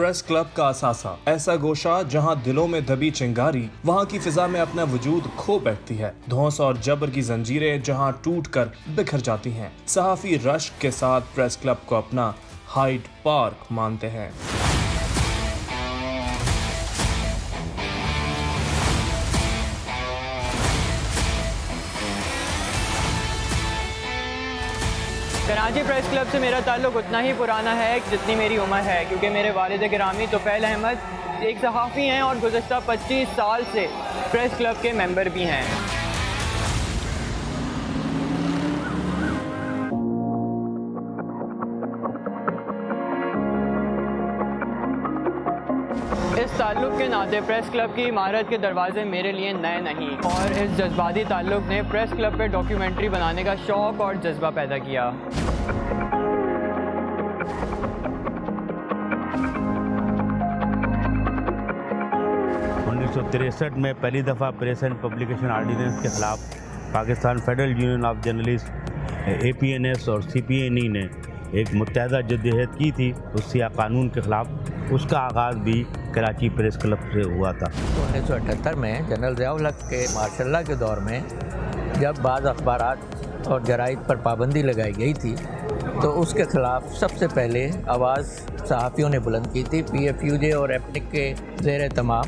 Press club का असासा, ऐसा गोशा जहां दिलों में दबी चिंगारी वहां की फिजा में अपना वजूद खो बैठती है। धौंस और जबर की जंजीरें जहां टूटकर बिखर जाती हैं। सहाफी रश्क के साथ प्रेस क्लब को अपना हाइड पार्क मानते हैं। कराची प्रेस क्लब से मेरा ताल्लुक़ उतना ही पुराना है जितनी मेरी उम्र है, क्योंकि मेरे वालिद गिरामी तोफैल अहमद एक सहाफ़ी हैं और गुज़श्ता 25 साल से प्रेस क्लब के मेंबर भी हैं। इस ताल्लुक़ के नाते प्रेस क्लब की इमारत के दरवाजे मेरे लिए नए नहीं, और इस जज्बाती ताल्लुक़ ने प्रेस क्लब पे डॉक्यूमेंट्री बनाने का शौक़ और जज्बा पैदा किया। में पहली दफ़ा प्रेस एंड पब्लिकेशन आर्डिनेंस के ख़िलाफ़ Pakistan federal union of journalist APNS और CPNE ने एक मुत्तहदा जद्दोजहद की थी उस सियाह कानून के ख़िलाफ़। उसका आगाज़ भी कराची प्रेस क्लब से हुआ था। 1978 में जनरल ज़िया-उल हक़ के मार्शल लॉ के दौर में जब बाज़ अखबारात और जराइद पर पाबंदी लगाई गई थी तो उसके ख़िलाफ़ सबसे पहले आवाज़ सहाफ़ियों ने बुलंद की थी। PFUJ और एपनिक के ज़ेर तमाम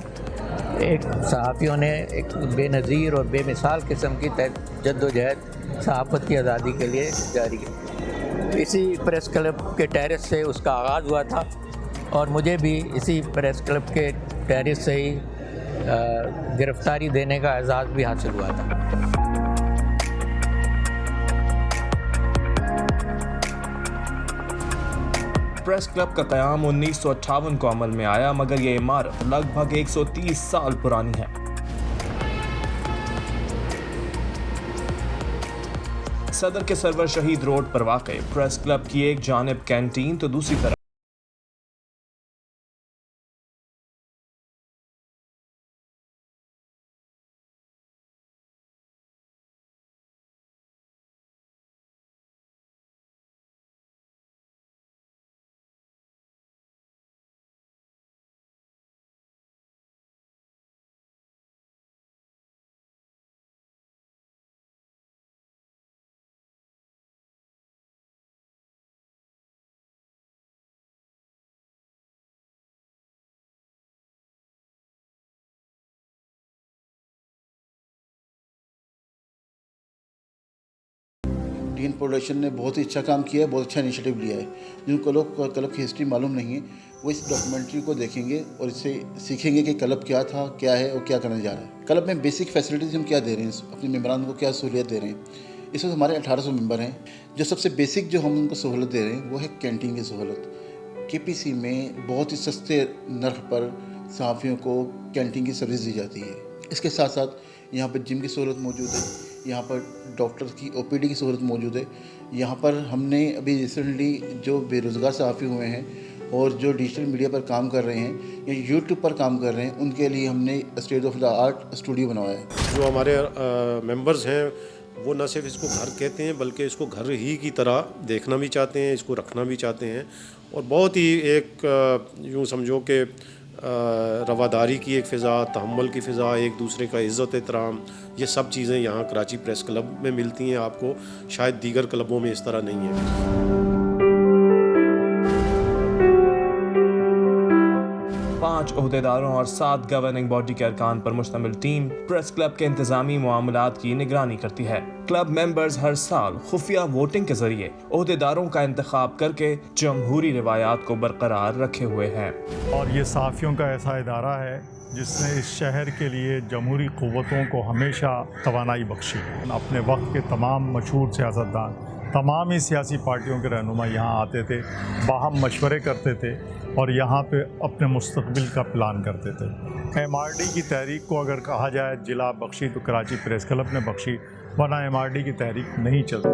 एक सहाफ़ियों ने एक बेनज़ीर और बेमिसाल किस्म की जद्दोजहद सहाफ़त की आज़ादी के लिए जारी की। इसी प्रेस क्लब के टेरेस से उसका आगाज़ हुआ था और मुझे भी इसी प्रेस क्लब के टेरेस से ही गिरफ़्तारी देने का एजाज़ भी हासिल हुआ था। प्रेस क्लब का क़याम 1958 को अमल में आया, मगर ये इमारत लगभग 130 साल पुरानी है। सदर के सरवर शहीद रोड पर वाक़े प्रेस क्लब की एक जानिब कैंटीन तो दूसरी तरफ डीन प्रोडक्शन ने बहुत ही अच्छा काम किया है, बहुत अच्छा इनिशिएटिव लिया है। जिनको लोग क्लब की हिस्ट्री मालूम नहीं है वो इस डॉक्यूमेंट्री को देखेंगे और इससे सीखेंगे कि क्लब क्या था, क्या है और क्या करने जा रहा है। क्लब में बेसिक फैसिलिटीज़ हम क्या दे रहे हैं, अपने मेम्बरान को क्या सहूलियत दे रहे हैं। इसमें हमारे 1800 मेंबर हैं। जो सबसे बेसिक जो हम उनको सहूलत दे रहे हैं वो है कैंटीन की सहूलत। KPC में बहुत ही सस्ते नर्ख पर सहाफ़ियों को कैंटीन की सर्विस दी जाती है। इसके साथ साथ यहाँ पर जिम की सहूलत मौजूद है, यहाँ पर डॉक्टर की OPD की सहूलत मौजूद है। यहाँ पर हमने अभी रिसेंटली जो बेरोज़गार सहाफ़ी हुए हैं और जो डिजिटल मीडिया पर काम कर रहे हैं या YouTube पर काम कर रहे हैं, उनके लिए हमने state of the art studio बनवाया है। जो हमारे मेंबर्स हैं वो न सिर्फ इसको घर कहते हैं बल्कि इसको घर ही की तरह देखना भी चाहते हैं, इसको रखना भी चाहते हैं, और बहुत ही एक यूँ समझो कि रवादारी की एक फ़िज़ा, तहम्मुल की फ़िज़ा, एक दूसरे का इज़्ज़त एहतराम, ये सब चीज़ें यहाँ कराची प्रेस क्लब में मिलती हैं। आपको शायद दीगर क्लबों में इस तरह नहीं है। 5 ओहदेदारों और 7 गवर्निंग बॉडी के अरकान पर मुश्तमिल टीम प्रेस क्लब के इंतजामी मामलात की निगरानी करती है। क्लब मेंबर्स हर साल खुफिया वोटिंग के जरिए ओहदेदारों का इंतखाब करके जमहूरी रिवायात को बरकरार रखे हुए हैं। और ये सहाफ़ियों का ऐसा इदारा है जिसने इस शहर के लिए जमहूरी क़ुव्वतों को हमेशा तवानाई बख्शी। अपने वक्त के तमाम मशहूर सियासतदान, तमाम ही सियासी पार्टियों के रहनुमा यहाँ आते थे, बाहम मशवरे करते थे और यहाँ पे अपने मुस्तकबिल का प्लान करते थे। MRD की तहरीक को अगर कहा जाए जिला बख्शी तो कराची प्रेस क्लब ने बख्शी, वरना MRD की तहरीक नहीं चलती।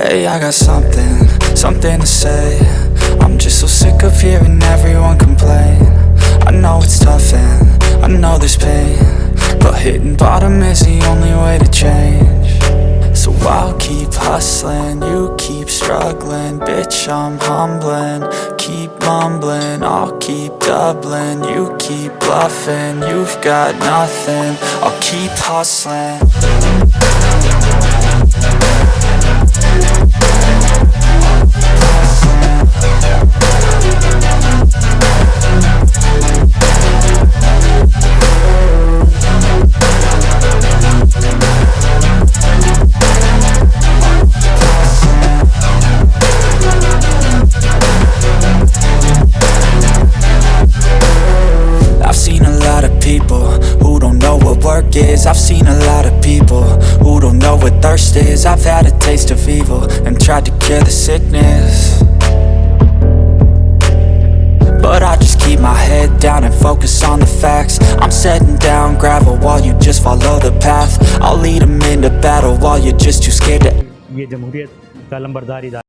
Hey, I got something to say. I'm just so sick of hearing everyone complain. I know it's tough and I know there's pain, but hitting bottom is the only way to change. So I'll keep hustling, you keep struggling. Bitch, I'm humbling, keep mumbling. I'll keep doubling, you keep bluffing. You've got nothing, I'll keep hustling. I've seen a lot of people who don't know what work is. I've seen a lot of people who don't know what thirst is. I've had a taste of evil and tried to cure the sickness, but I just keep my head down and focus on the facts. I'm setting down gravel while you just follow the path. I'll lead them into battle while you're just too scared to. ये जमहूरियत का लंबरदार इदारा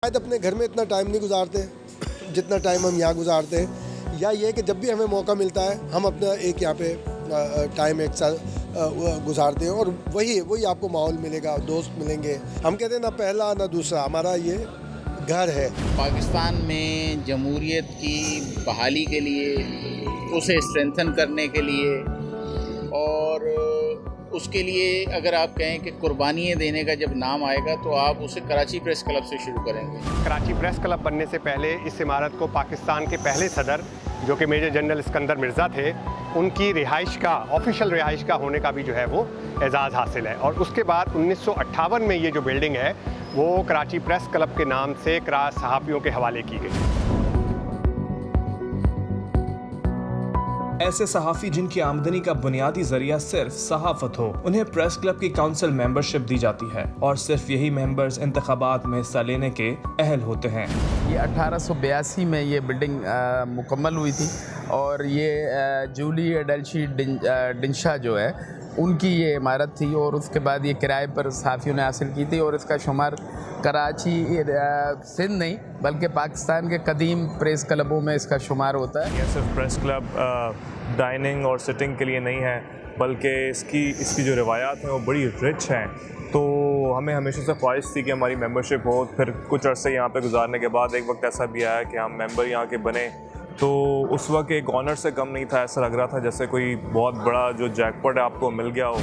शायद अपने घर में इतना time नहीं गुजारते जितना टाइम हम यहाँ गुजारते हैं, या ये कि जब भी हमें मौका मिलता है हम अपना एक यहाँ पे टाइम एक साथ गुजारते हैं, और वही आपको माहौल मिलेगा, दोस्त मिलेंगे। हम कहते हैं ना पहला ना दूसरा, हमारा ये घर है। पाकिस्तान में जमहूरियत की बहाली के लिए, उसे स्ट्रेंथन करने के लिए, और उसके लिए अगर आप कहें कि कुर्बानियाँ देने का जब नाम आएगा तो आप उसे कराची प्रेस क्लब से शुरू करेंगे। कराची प्रेस क्लब बनने से पहले इस इमारत को पाकिस्तान के पहले सदर जो कि मेजर जनरल सिकंदर मिर्ज़ा थे, उनकी रिहाइश का, ऑफिशियल रिहाइश का होने का भी जो है वो एजाज़ हासिल है। और उसके बाद 1958 में ये जो बिल्डिंग है वो कराची प्रेस क्लब के नाम से सहाफ़ियों के हवाले की गई। ऐसे सहाफ़ी जिनकी आमदनी का बुनियादी जरिया सिर्फ सहाफ़त हो, उन्हें प्रेस क्लब की काउंसिल मेंबरशिप दी जाती है और सिर्फ यही मेंबर्स इंतखाबात में हिस्सा लेने के अहल होते हैं। ये 1882 में ये बिल्डिंग मुकम्मल हुई थी, और ये जूली एडल्शी डिंशा जो है उनकी ये इमारत थी, और उसके बाद ये किराए पर सहाफ़ियों ने हासिल की थी। और इसका शुमार कराची सिंध नहीं बल्कि पाकिस्तान के कदीम प्रेस क्लबों में इसका शुमार होता है। ये सिर्फ प्रेस क्लब डाइनिंग और सिटिंग के लिए नहीं है, बल्कि इसकी जो रिवायात हैं वो बड़ी रिच हैं। तो हमें हमेशा से ख्वाहिश थी कि हमारी मेंबरशिप हो। फिर कुछ अरसे यहाँ पे गुजारने के बाद एक वक्त ऐसा भी आया कि हम मेंबर यहाँ के बने, तो उस वक्त एक ऑनर से कम नहीं था। ऐसा लग रहा था जैसे कोई बहुत बड़ा जो जैकपॉट है आपको मिल गया हो।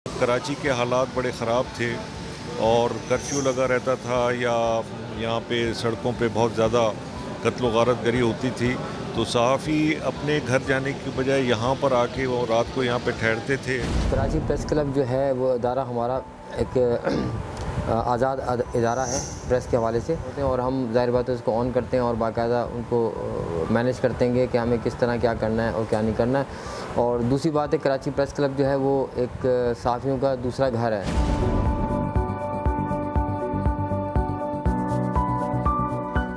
कराची के हालात बड़े ख़राब थे और कर्फ्यू लगा रहता था, या यहाँ पे सड़कों पे बहुत ज़्यादा कत्ल गारत गरी होती थी, तो सहाफ़ी अपने घर जाने की बजाय यहाँ पर आके वो रात को यहाँ पे ठहरते थे। कराची प्रेस क्लब जो है वो इदारा हमारा एक आज़ाद इदारा है प्रेस के हवाले से, और हम ज़ाहिर बात है उसको ऑन करते हैं और बाकायदा उनको मैनेज करते हैं कि हमें किस तरह क्या करना है और क्या नहीं करना है। और दूसरी बात है कराची प्रेस क्लब जो है वो एक सहाफ़ियों का दूसरा घर है।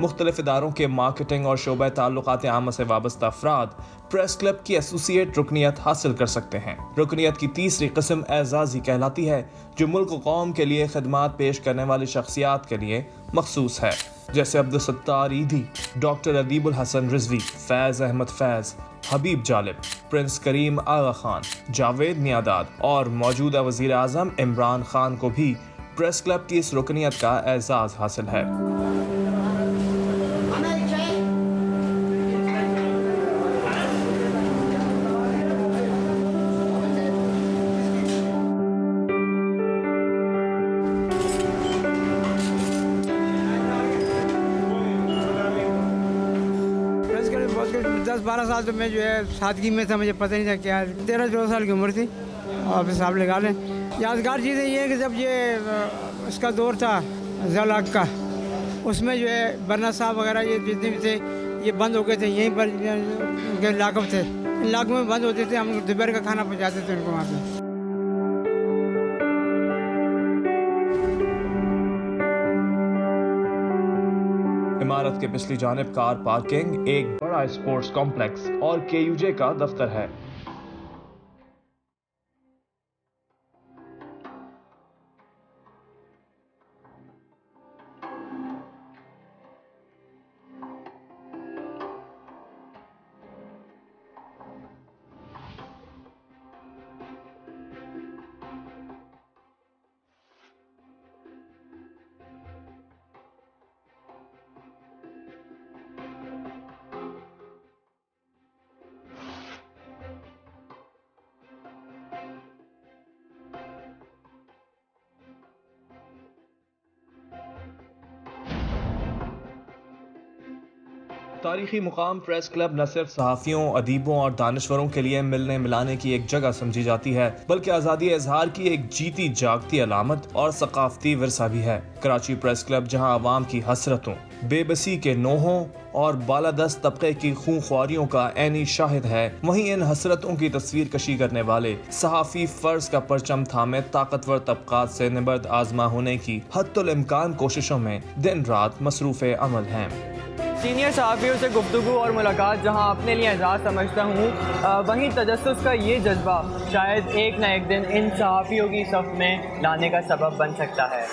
मुख्तलिफ इदारों के मार्केटिंग और शोबा ताल्लुकात आमा से वाबस्ता अफराद प्रेस क्लब की एसोसिएट रुकनियत हासिल कर सकते हैं। रुकनियत की तीसरी किस्म एजाज़ी कहलाती है, जो मुल्क कौम के लिए खिदमात पेश करने वाली शख्सियात के लिए मखसूस है, जैसे अब्दुल सत्तार ईदी, डॉक्टर अदीबुल हसन रिजवी, फैज़ अहमद फैज़, हबीब जालिब, प्रिंस करीम आगा खान, जावेद नियादाद और मौजूदा वज़ीर आज़म इमरान खान को भी प्रेस क्लब की इस रुकनियत का एजाज़ हासिल है। दस 12 साल तो मैं जो है सादगी में था, मुझे पता नहीं था क्या। 13-14 साल की उम्र थी, और फिर साहब लगा लें। यादगार चीज़ें ये है कि जब ये इसका दौर था ज़लाक का, उसमें जो है बरना साहब वगैरह ये जितने भी थे ये बंद हो गए थे, यहीं पर उनके लाकअप थे, इलाकों में बंद होते थे। हम लोग दोपहर का खाना पहुँचाते थे उनको वहाँ पर। इमारत के पिछली जानिब कार पार्किंग, एक बड़ा स्पोर्ट्स कॉम्प्लेक्स और KUJ का दफ्तर है। तारीखी मुकाम प्रेस क्लब न सिर्फ सहाफ़ियों, अदीबों और दानश्वरों के लिए मिलने मिलाने की एक जगह समझी जाती है, बल्कि आज़ादी इजहार की एक जीती जागती अलामत और सकाफती विरसा भी है। कराची प्रेस क्लब जहां आवाम की हसरतों, बेबसी के नोहों और बालादस्त तबके की खूंख्वारियों का ऐनी शाहिद है, वहीं इन हसरतों की तस्वीर कशी करने वाले सहाफ़ी फ़र्ज का परचम थामे ताकतवर तबकात से निबर्द आजमा होने की हद्दुल इम्कान कोशिशों में दिन रात मसरूफ़ अमल हैं। सीनियर सहाफ़ियों से गुफ्तगू और मुलाकात जहां अपने लिए एजाज़ समझता हूं, वहीं तजस्सुस का ये जज्बा शायद एक न एक दिन इन सहाफ़ियों की सफ़ में लाने का सबब बन सकता है।